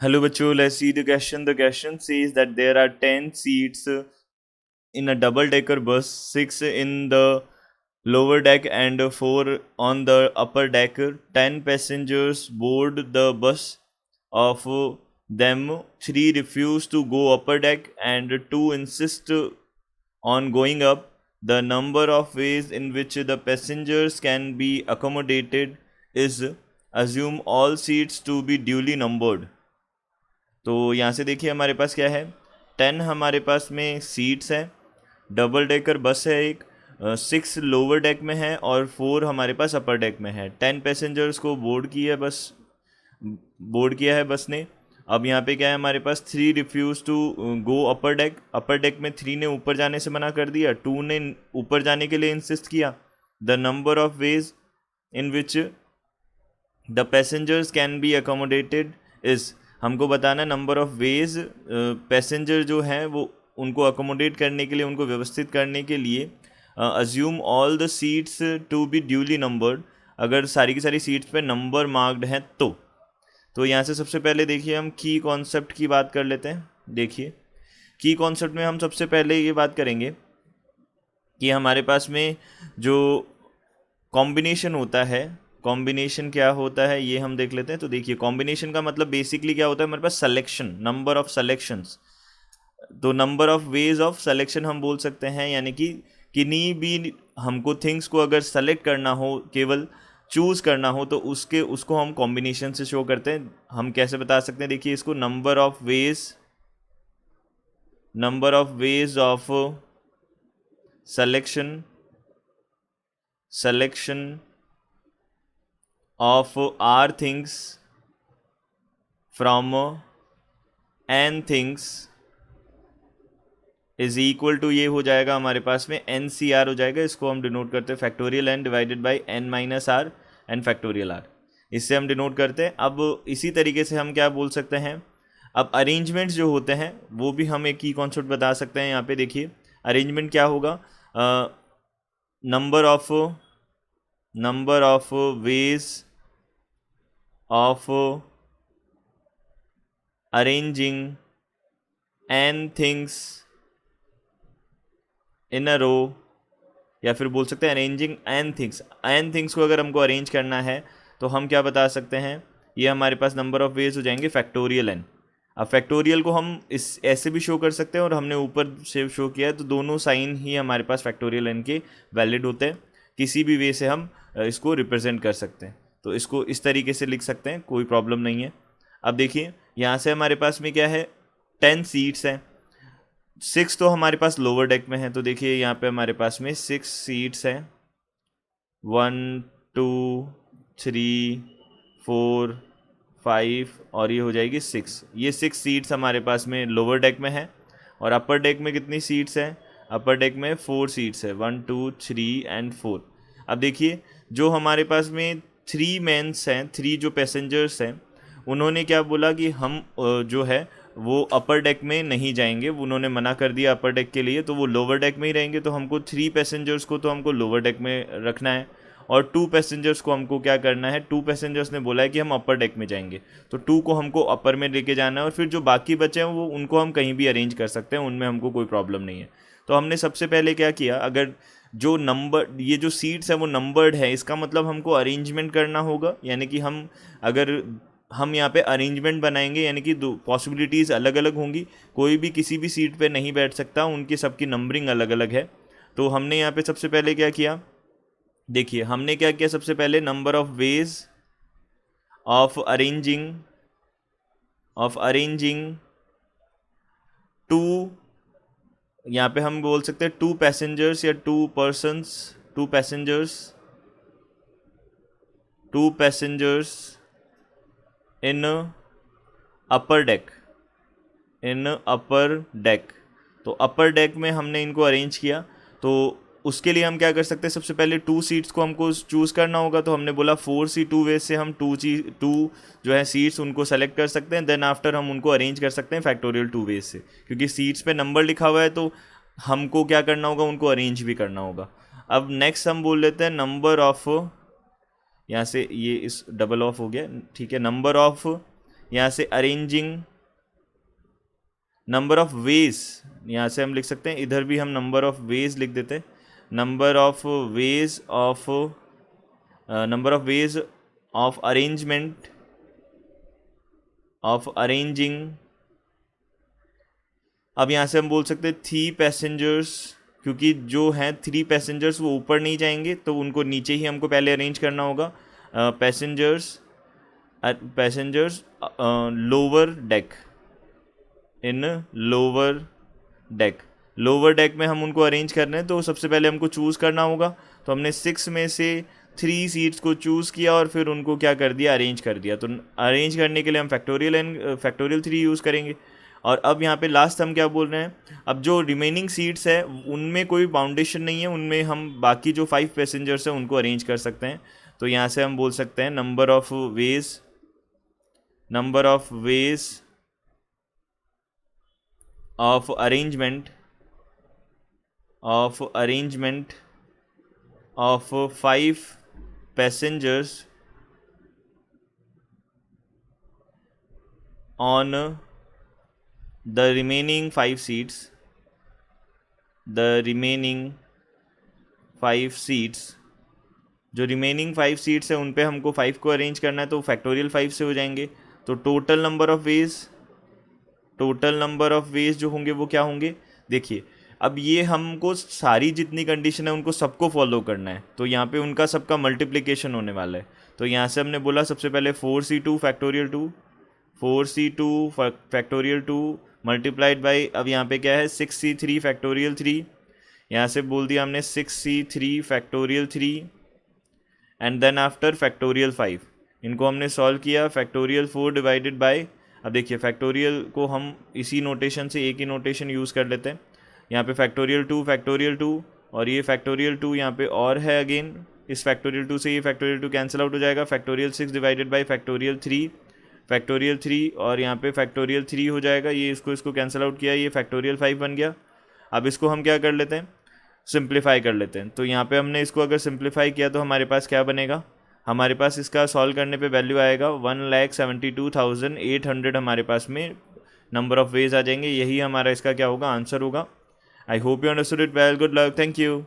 Hello बच्चों, let's see the question. The question says that there are 10 seats in a double decker bus, 6 in the lower deck and 4 on the upper deck. 10 passengers board the bus. Of them, 3 refuse to go upper deck and 2 insist on going up. The number of ways in which the passengers can be accommodated is assume all seats to be duly numbered. तो यहाँ से देखिए हमारे पास क्या है, 10 हमारे पास में seats हैं, डबल डेकर बस है एक, 6 लोअर डेक में है और 4 हमारे पास अपर डेक में है। 10 पैसेंजर्स को बोर्ड किया है बस ने। अब यहाँ पे क्या है हमारे पास, 3 refuse to go upper deck में 3 ने ऊपर जाने से मना कर दिया, 2 ने ऊपर जाने के लिए इंसिस्ट किया। The number of ways in which the passengers can be accommodated is, हमको बताना नंबर ऑफ वेज पैसेंजर जो हैं वो उनको अकोमोडेट करने के लिए, उनको व्यवस्थित करने के लिए assume all the seats to be duly numbered, अगर सारी की सारी सीट्स पे नंबर मार्क्ड हैं तो यहाँ से सबसे पहले देखिए हम की कॉन्सेप्ट की बात कर लेते हैं। देखिए की कॉन्सेप्ट में हम सबसे पहले ये बात करेंगे कि हमारे पास में जो कॉम्बिनेशन होता है, कॉम्बिनेशन क्या होता है ये हम देख लेते हैं। तो देखिए कॉम्बिनेशन का मतलब बेसिकली क्या होता है, हमारे पास सिलेक्शन, नंबर ऑफ सेलेक्शंस। तो number of ways of selection हम बोल सकते हैं, यानी कि किन्हीं भी हमको थिंग्स को अगर सेलेक्ट करना हो, केवल चूज़ करना हो, तो उसको हम कॉम्बिनेशन से शो करते हैं। हम कैसे बता सकते हैं, देखिए इसको number of ways of selection of r things from n things is equal to, ये हो जाएगा हमारे पास में NCR हो जाएगा। इसको हम डिनोट करते हैं factorial n divided by n minus r n factorial r, इससे हम डिनोट करते हैं। अब इसी तरीके से हम क्या बोल सकते हैं, अब अरेंजमेंट्स जो होते हैं वो भी हम एक की कॉन्सेप्ट बता सकते हैं। यहाँ पे देखिए अरेंजमेंट क्या होगा, number of veg of arranging n things in a row, या फिर बोल सकते हैं अरेंजिंग n थिंग्स को अगर हमको अरेंज करना है तो हम क्या बता सकते हैं, ये हमारे पास नंबर ऑफ वेज हो जाएंगे फैक्टोरियल n। अब फैक्टोरियल को हम इस ऐसे भी शो कर सकते हैं और हमने ऊपर से शो किया है, तो दोनों साइन ही हमारे पास फैक्टोरियल n के वैलिड होते हैं। किसी भी वे से हम इसको रिप्रेजेंट कर सकते हैं, तो इसको इस तरीके से लिख सकते हैं, कोई प्रॉब्लम नहीं है। अब देखिए यहाँ से हमारे पास में क्या है, 10 सीट्स हैं, 6 तो हमारे पास लोअर डेक में है। तो देखिए यहाँ पे हमारे पास में 6 सीट्स हैं, 1 2 3 4 5 और ये हो जाएगी 6। ये 6 सीट्स हमारे पास में लोअर डेक में है। और अपर डेक में कितनी सीट्स हैं, अपर डेक में 4 सीट्स है, 1 2 3 एंड 4। अब देखिए जो हमारे पास में 3 मेंस हैं, 3 जो पैसेंजर्स हैं, उन्होंने क्या बोला कि हम जो है वो अपर डेक में नहीं जाएंगे, उन्होंने मना कर दिया अपर डेक के लिए, तो वो लोअर डेक में ही रहेंगे। तो हमको 3 पैसेंजर्स को तो हमको लोअर डेक में रखना है और 2 पैसेंजर्स को हमको क्या करना है, 2 पैसेंजर्स ने बोला है कि हम अपर डेक में जाएंगे, तो 2 को हमको अपर में लेके जाना है। और फिर जो बाकी बचे हैं वो उनको हम कहीं भी अरेंज कर सकते हैं, उनमें हमको कोई प्रॉब्लम नहीं है। तो हमने सबसे पहले क्या किया, अगर जो नंबर, ये जो सीट्स है वो नंबर्ड है, इसका मतलब हमको अरेंजमेंट करना होगा, यानी कि अगर हम यहाँ पे अरेंजमेंट बनाएंगे, यानी कि दो पॉसिबिलिटीज़ अलग अलग होंगी, कोई भी किसी भी सीट पे नहीं बैठ सकता, उनकी सबकी नंबरिंग अलग अलग है। तो हमने यहाँ पे सबसे पहले क्या किया, देखिए हमने क्या किया, सबसे पहले number of ways of arranging two, यहाँ पे हम बोल सकते हैं 2 पैसेंजर्स या 2 पैसेंजर्स इन अपर डेक। तो अपर डेक में हमने इनको अरेंज किया, तो उसके लिए हम क्या कर सकते हैं, सबसे पहले 2 सीट्स को हमको चूज़ करना होगा। तो हमने बोला 4 सी 2 वे से हम 2 जो है सीट्स उनको सेलेक्ट कर सकते हैं, देन आफ्टर हम उनको अरेंज कर सकते हैं फैक्टोरियल 2 वे से, क्योंकि सीट्स पे नंबर लिखा हुआ है तो हमको क्या करना होगा, उनको अरेंज भी करना होगा। अब नेक्स्ट हम बोल लेते हैं नंबर ऑफ, यहाँ से ये इस डबल ऑफ हो गया, ठीक है, नंबर ऑफ यहाँ से अरेंजिंग नंबर ऑफ वेज, यहाँ से हम लिख सकते हैं, इधर भी हम नंबर ऑफ वेज लिख देते हैं, number of ways of arrangement of arranging. अब यहाँ से हम बोल सकते हैं 3 पैसेंजर्स, क्योंकि जो हैं 3 पैसेंजर्स वो ऊपर नहीं जाएंगे तो उनको नीचे ही हमको पहले अरेंज करना होगा। पैसेंजर्स लोअर डेक, इन लोअर डेक में हम उनको अरेंज कर रहे हैं, तो सबसे पहले हमको चूज़ करना होगा। तो हमने 6 में से 3 सीट्स को चूज़ किया और फिर उनको क्या कर दिया, अरेंज कर दिया। तो अरेंज करने के लिए हम फैक्टोरियल 3 यूज़ करेंगे। और अब यहाँ पे लास्ट हम क्या बोल रहे हैं, अब जो रिमेनिंग सीट्स है उनमें कोई बाउंडेशन नहीं है, उनमें हम बाकी जो 5 पैसेंजर्स हैं उनको अरेंज कर सकते हैं। तो यहाँ से हम बोल सकते हैं number of ways of arrangement of 5 passengers on the remaining 5 seats, जो रिमेनिंग 5 सीट्स है उन पे हमको 5 को अरेंज करना है, तो फैक्टोरियल 5 से हो जाएंगे। तो टोटल नंबर ऑफ वेज जो होंगे वो क्या होंगे, देखिए अब ये हमको सारी जितनी कंडीशन है उनको सबको फॉलो करना है, तो यहाँ पे उनका सबका मल्टीप्लिकेशन होने वाला है। तो यहाँ से हमने बोला सबसे पहले 4c2 फैक्टोरियल 2 मल्टीप्लाइड बाई, अब यहाँ पे क्या है 6c3 फैक्टोरियल 3, यहाँ से बोल दिया हमने 6c3 factorial 3 and then after factorial 5। इनको हमने सॉल्व किया, फैक्टोरियल 4 डिवाइडेड बाय, अब देखिए फैक्टोरियल को हम इसी नोटेशन से एक ही नोटेशन यूज़ कर लेते हैं। यहाँ पे फैक्टोरियल 2 और ये फैक्टोरियल 2 यहाँ पे और है अगेन, इस फैक्टोरियल 2 से ये फैक्टोरियल 2 कैंसिल आउट हो जाएगा। फैक्टोरियल 6 डिवाइडेड बाई फैक्टोरियल 3 और यहाँ पे फैक्टोरियल 3 हो जाएगा, ये इसको कैंसिल आउट किया, ये फैक्टोरियल 5 बन गया। अब इसको हम क्या कर लेते हैं, सिंप्लीफाई कर लेते हैं। तो यहाँ पे हमने इसको अगर सिंप्लीफाई किया तो हमारे पास क्या बनेगा, हमारे पास इसका सॉल्व करने पे वैल्यू आएगा 1,72,800 हमारे पास में नंबर ऑफ वेज आ जाएंगे। यही हमारा इसका क्या होगा, आंसर होगा। I hope you understood it well, good luck, thank you.